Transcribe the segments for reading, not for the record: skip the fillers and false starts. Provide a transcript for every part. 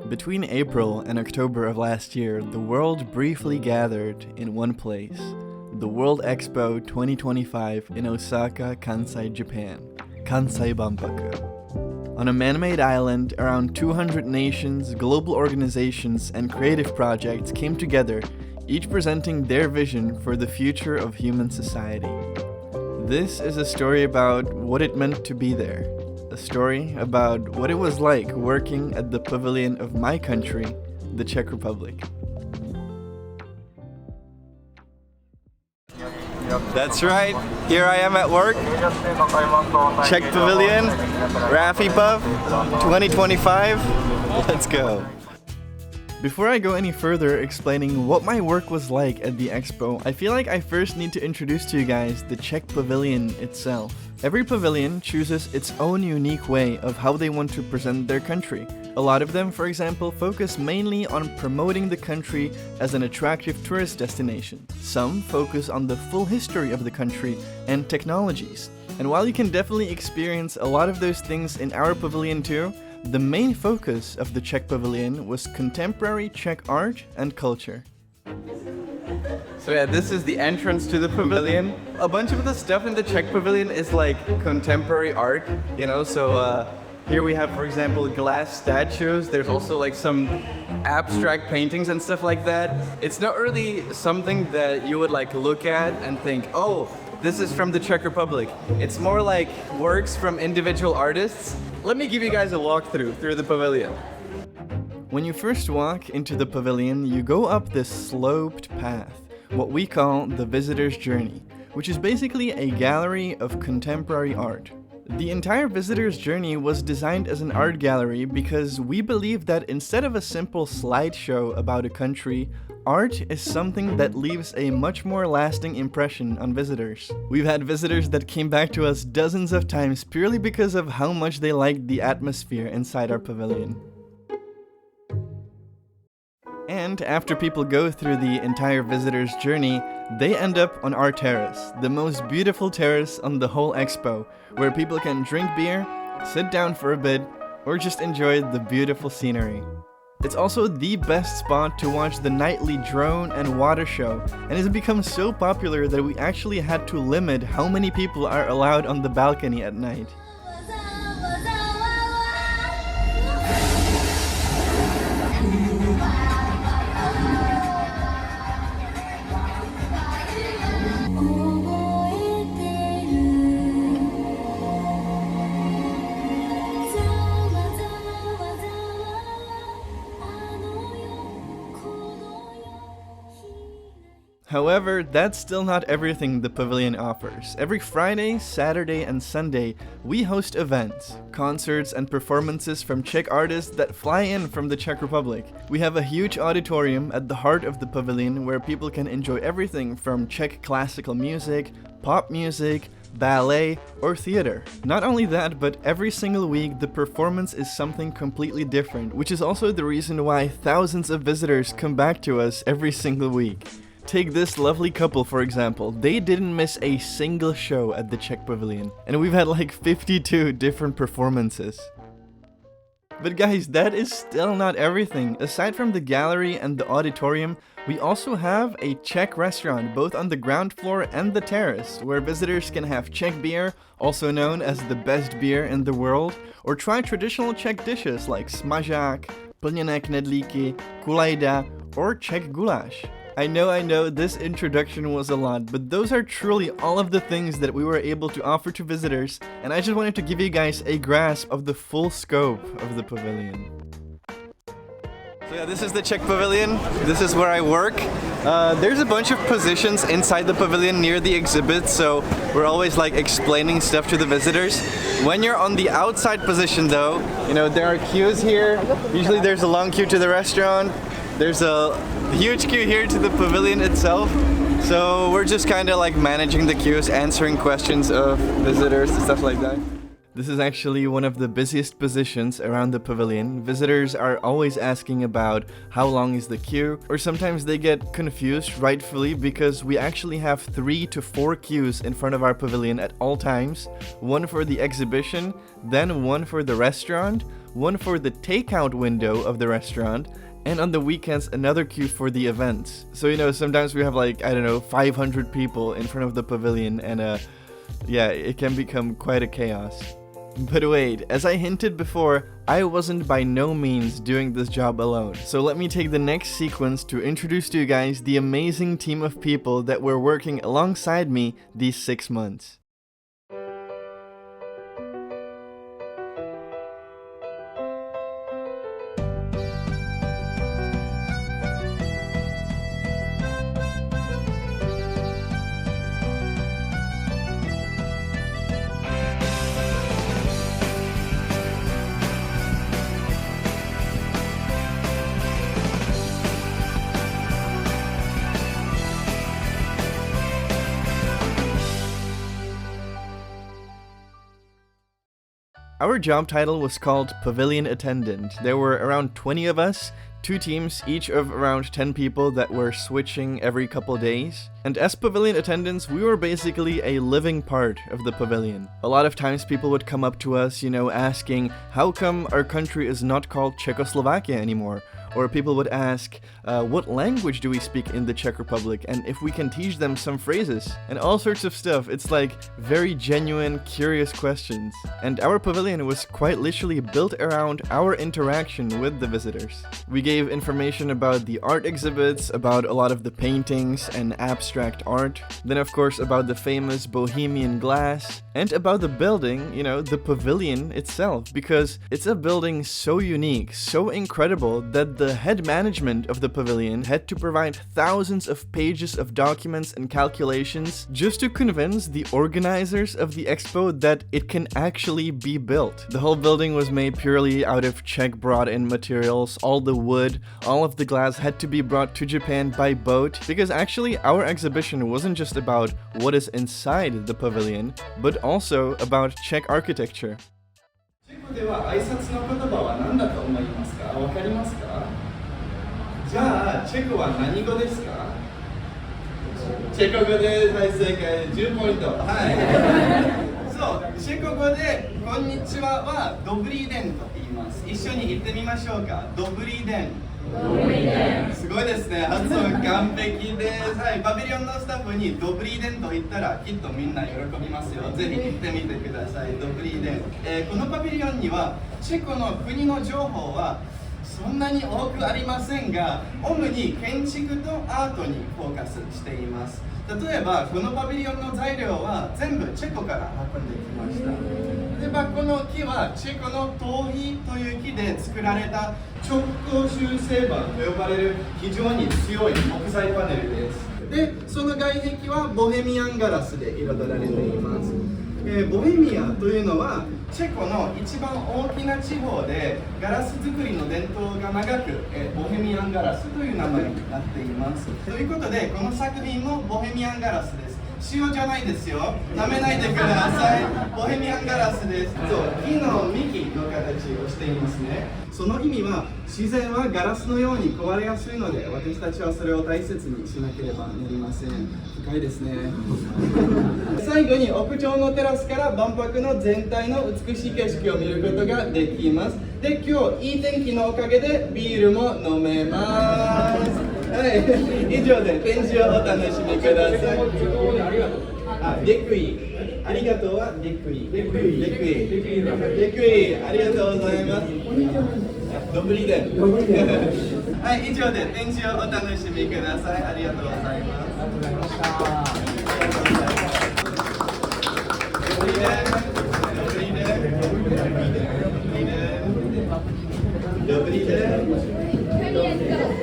Between April and October of last year, the world briefly gathered in one place, the World Expo 2025 in Osaka, Kansai, Japan, Kansai Banpaku. On a man-made island, around 200 nations, global organizations, and creative projects came together, each presenting their vision for the future of human society. This is a story about what it meant to be there. A story about what it was like working at the pavilion of my country, the Czech Republic. That's right, here I am at work. Czech Pavilion, Raffy Puff, 2025, let's go. Before I go any further explaining what my work was like at the Expo, I feel like I first need to introduce to you guys the Czech Pavilion itself. Every pavilion chooses its own unique way of how they want to present their country. A lot of them, for example, focus mainly on promoting the country as an attractive tourist destination. Some focus on the full history of the country and technologies. And while you can definitely experience a lot of those things in our pavilion too, the main focus of the Czech Pavilion was contemporary Czech art and culture. So yeah, this is the entrance to the pavilion. A bunch of the stuff in the Czech Pavilion is like contemporary art, you know, so here we have, for example, glass statues. There's also like some abstract paintings and stuff like that. It's not really something that you would like look at and think, oh, this is from the Czech Republic. It's more like works from individual artists. Let me give you guys a walkthrough through the pavilion. When you first walk into the pavilion, you go up this sloped path, what we call the visitor's journey, which is basically a gallery of contemporary art. The entire visitor's journey was designed as an art gallery because we believe that instead of a simple slideshow about a country, art is something that leaves a much more lasting impression on visitors. We've had visitors that came back to us dozens of times purely because of how much they liked the atmosphere inside our pavilion. And after people go through the entire visitor's journey, they end up on our terrace, the most beautiful terrace on the whole expo, where people can drink beer, sit down for a bit, or just enjoy the beautiful scenery. It's also the best spot to watch the nightly drone and water show, and it's become so popular that we actually had to limit how many people are allowed on the balcony at night. However, that's still not everything the pavilion offers. Every Friday, Saturday, and Sunday, we host events, concerts, and performances from Czech artists that fly in from the Czech Republic. We have a huge auditorium at the heart of the pavilion where people can enjoy everything from Czech classical music, pop music, ballet, or theater. Not only that, but every single week the performance is something completely different, which is also the reason why thousands of visitors come back to us every single week. Take this lovely couple, for example. They didn't miss a single show at the Czech Pavilion, and we've had like 52 different performances. But guys, that is still not everything. Aside from the gallery and the auditorium, we also have a Czech restaurant, both on the ground floor and the terrace, where visitors can have Czech beer, also known as the best beer in the world, or try traditional Czech dishes like smažák, plněné knedlíky, kulajda, or Czech goulash. I know, this introduction was a lot, but those are truly all of the things that we were able to offer to visitors, and I just wanted to give you guys a grasp of the full scope of the pavilion. So yeah, this is the Czech Pavilion. This is where I work. There's a bunch of positions inside the pavilion near the exhibit, so we're always like explaining stuff to the visitors. When you're on the outside position though, you know, there are queues here. Usually there's a long queue to the restaurant. There's a huge queue here to the pavilion itself, so we're just kind of like managing the queues, answering questions of visitors and stuff like that. This is actually one of the busiest positions around the pavilion. Visitors are always asking about how long is the queue, or sometimes they get confused, rightfully, because we actually have 3 to 4 queues in front of our pavilion at all times. One for the exhibition, then one for the restaurant, one for the takeout window of the restaurant, and on the weekends another queue for the events. So sometimes we have 500 people in front of the pavilion, and yeah, it can become quite a chaos. But wait, as I hinted before, I wasn't by no means doing this job alone. So let me take the next sequence to introduce to you guys the amazing team of people that were working alongside me these 6 months. Our job title was called Pavilion Attendant. There were around 20 of us, 2 teams, each of around 10 people that were switching every couple days. And as pavilion attendants, we were basically a living part of the pavilion. A lot of times people would come up to us, asking, how come our country is not called Czechoslovakia anymore? Or people would ask, what language do we speak in the Czech Republic, and if we can teach them some phrases, and all sorts of stuff. It's very genuine, curious questions. And our pavilion was quite literally built around our interaction with the visitors. We gave information about the art exhibits, about a lot of the paintings and abstract art, then of course about the famous Bohemian glass, and about the building, the pavilion itself, because it's a building so unique, so incredible that the head management of the pavilion had to provide thousands of pages of documents and calculations just to convince the organizers of the expo that it can actually be built. The whole building was made purely out of Czech brought-in materials. All the wood, all of the glass had to be brought to Japan by boat, because actually our exhibition wasn't just about what is inside the pavilion, but also about Czech architecture. では挨拶の言葉は何だと思いますか？わかりますか？じゃあチェコは何語ですか？チェコ語で大正解10ポイント。はい。そうチェコ語でこんにちははドブリーデンと言います。一緒に言ってみましょうか。ドブリーデン。すごいですね。発音完璧です。はい、パビリオンのスタッフにドブリーデンと言ったらきっとみんな喜びますよ。ぜひ言ってみてください。ドブリーデン。このパビリオンにはチェコの国の情報はそんなに多くありませんが、主に建築とアートにフォーカスしています。例えばこのパビリオンの材料は全部チェコから運んできました。例えばこの木はチェコの頭皮という木で作られた直交集成板と呼ばれる非常に強い木材パネルです。で、その外壁はボヘミアンガラスで彩られています。ボヘミアというのはチェコの一番大きな地方でガラス作りの伝統が長く、ボヘミアンガラスという名前になっています。ということでこの作品もボヘミアンガラスです。塩じゃないですよ。舐めないでください。ボヘミアンガラスです。そう、木の幹の形をしていますね。その意味は自然はガラスのように壊れやすいので、私たちはそれを大切にしなければなりません。深いですね。最後に屋上のテラスから万博の全体の美しい景色を見ることができます。で、今日いい天気のおかげでビールも飲めます。はい、以上で展示をお楽しみください。あ、デクイ。ありがとうはデクイ。デクイ。デクイ。デクイ。ありがとうございます。どぶりで。はい、以上で展示をお楽しみください。ありがとうございます。ありがとうございました。どぶりで。どぶりで。どぶりで。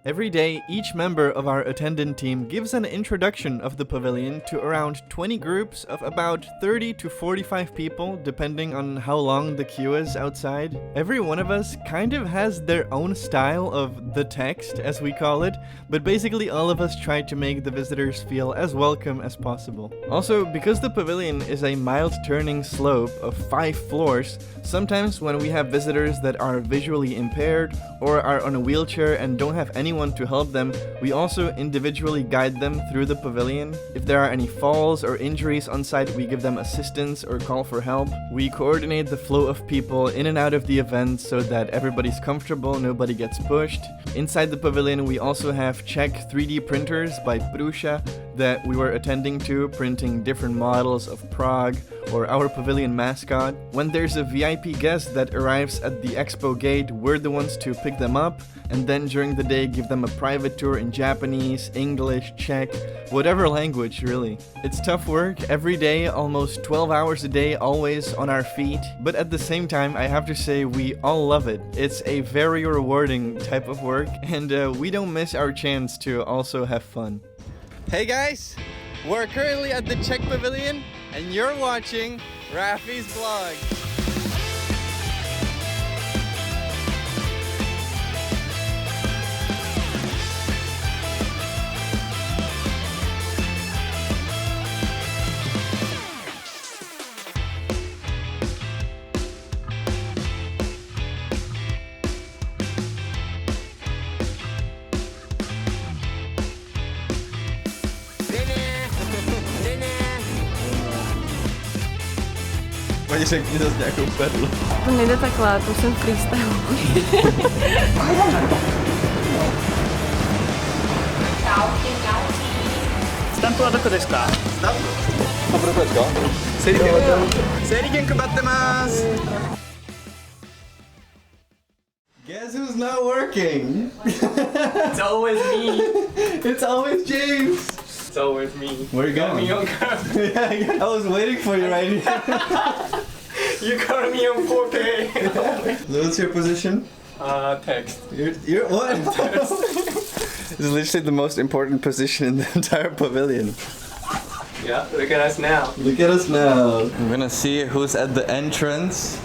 Every day, each member of our attendant team gives an introduction of the pavilion to around 20 groups of about 30 to 45 people, depending on how long the queue is outside. Every one of us kind of has their own style of the text, as we call it, but basically all of us try to make the visitors feel as welcome as possible. Also, because the pavilion is a mild turning slope of 5 floors, sometimes when we have visitors that are visually impaired or are on a wheelchair and don't have anyone anyone to help them, we also individually guide them through the pavilion. If there are any falls or injuries on site, we give them assistance or call for help. We coordinate the flow of people in and out of the event so that everybody's comfortable, nobody gets pushed. Inside the pavilion, we also have Czech 3D printers by Prusha that we were attending to, printing different models of Prague or our pavilion mascot. When there's a VIP guest that arrives at the Expo gate, we're the ones to pick them up, and then during the day give them a private tour in Japanese, English, Czech, whatever language really. It's tough work, every day, almost 12 hours a day, always on our feet, but at the same time I have to say we all love it. It's a very rewarding type of work, and we don't miss our chance to also have fun. Hey guys, we're currently at the Czech Pavilion and you're watching Rafi's vlog. Pojď řekni zase nějakou perlu. To nejde takhle, to jsem freestyle. Stampu a do deska. Stampu? Seirigenku battemasu. Guess who's not working? It's always me. It's always James. It's always me. Where you going? Yeah, I was waiting for you right here. You got me on 4K. What's your position? Text. You're what? This is literally the most important position in the entire pavilion. Yeah, look at us now. Look at us now. We're gonna see who's at the entrance,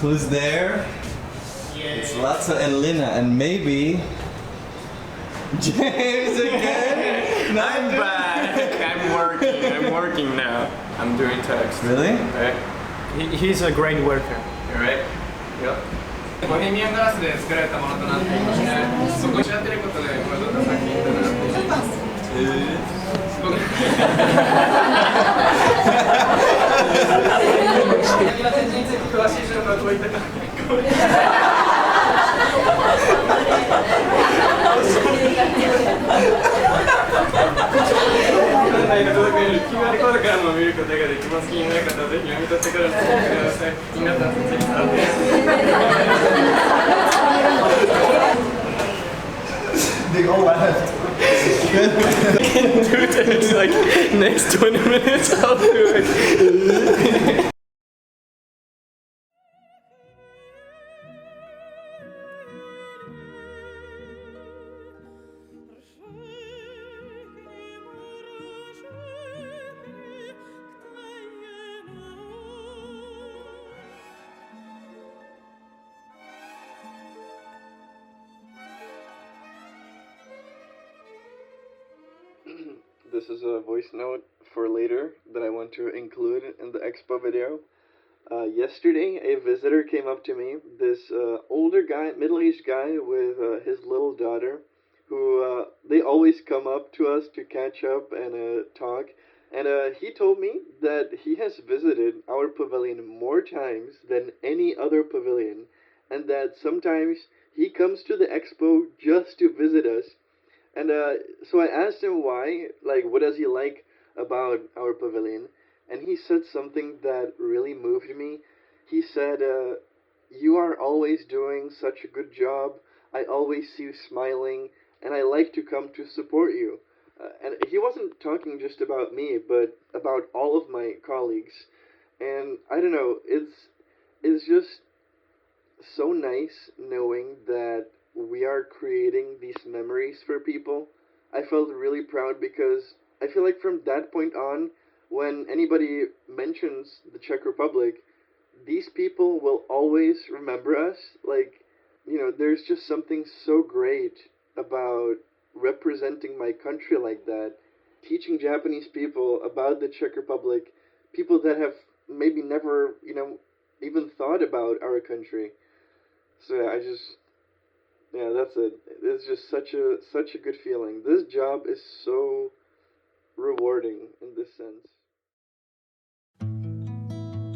who's there. Yay. It's Latza and Lina, and maybe James again. I'm back. I'm working now. I'm doing text. Really? Right. He's a great worker. You're right? Yep. ボヘミアンガラスで作られたものとなっていまして、そこをやってることでこれどんな作品だなって。すごく。何が展示について詳しい人から問いたかった。QR コードからも見ることができます。気になる方はぜひ読み取ってからのご覧ください。気になったらぜひ触って。They all laughed. Dude, it's like next 20 minutes I'll do it. This is a voice note for later that I want to include in the Expo video. Yesterday, a visitor came up to me, this older guy, middle-aged guy with his little daughter, who they always come up to us to catch up and talk. And he told me that he has visited our pavilion more times than any other pavilion, and that sometimes he comes to the Expo just to visit us. And so I asked him why, like, what does he like about our pavilion? And he said something that really moved me. He said, you are always doing such a good job. I always see you smiling, and I like to come to support you. And he wasn't talking just about me, but about all of my colleagues. And I don't know, it's just so nice knowing that we are creating these memories for people. I felt really proud because I feel like from that point on, when anybody mentions the Czech Republic, these people will always remember us. Like, you know, there's just something so great about representing my country like that, teaching Japanese people about the Czech Republic, people that have maybe never, you know, even thought about our country. So yeah, Yeah, that's it. It's just such a good feeling. This job is so rewarding in this sense.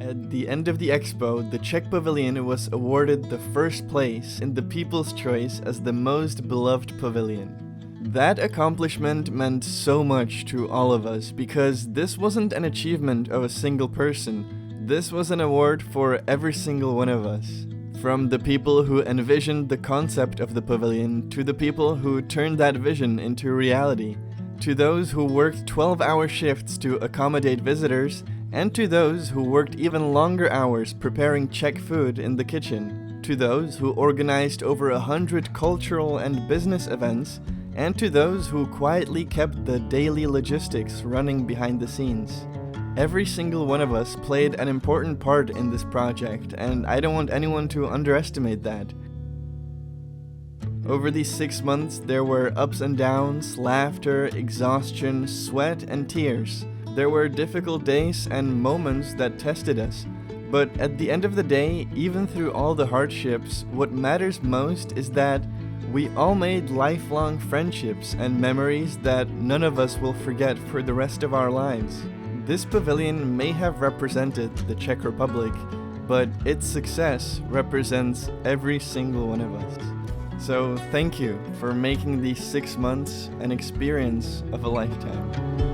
At the end of the expo, the Czech Pavilion was awarded the first place in the People's Choice as the most beloved pavilion. That accomplishment meant so much to all of us because this wasn't an achievement of a single person. This was an award for every single one of us. From the people who envisioned the concept of the pavilion to the people who turned that vision into reality, to those who worked 12-hour shifts to accommodate visitors, and to those who worked even longer hours preparing Czech food in the kitchen, to those who organized over 100 cultural and business events, and to those who quietly kept the daily logistics running behind the scenes. Every single one of us played an important part in this project, and I don't want anyone to underestimate that. Over these 6 months, there were ups and downs, laughter, exhaustion, sweat, and tears. There were difficult days and moments that tested us. But at the end of the day, even through all the hardships, what matters most is that we all made lifelong friendships and memories that none of us will forget for the rest of our lives. This pavilion may have represented the Czech Republic, but its success represents every single one of us. So thank you for making these 6 months an experience of a lifetime.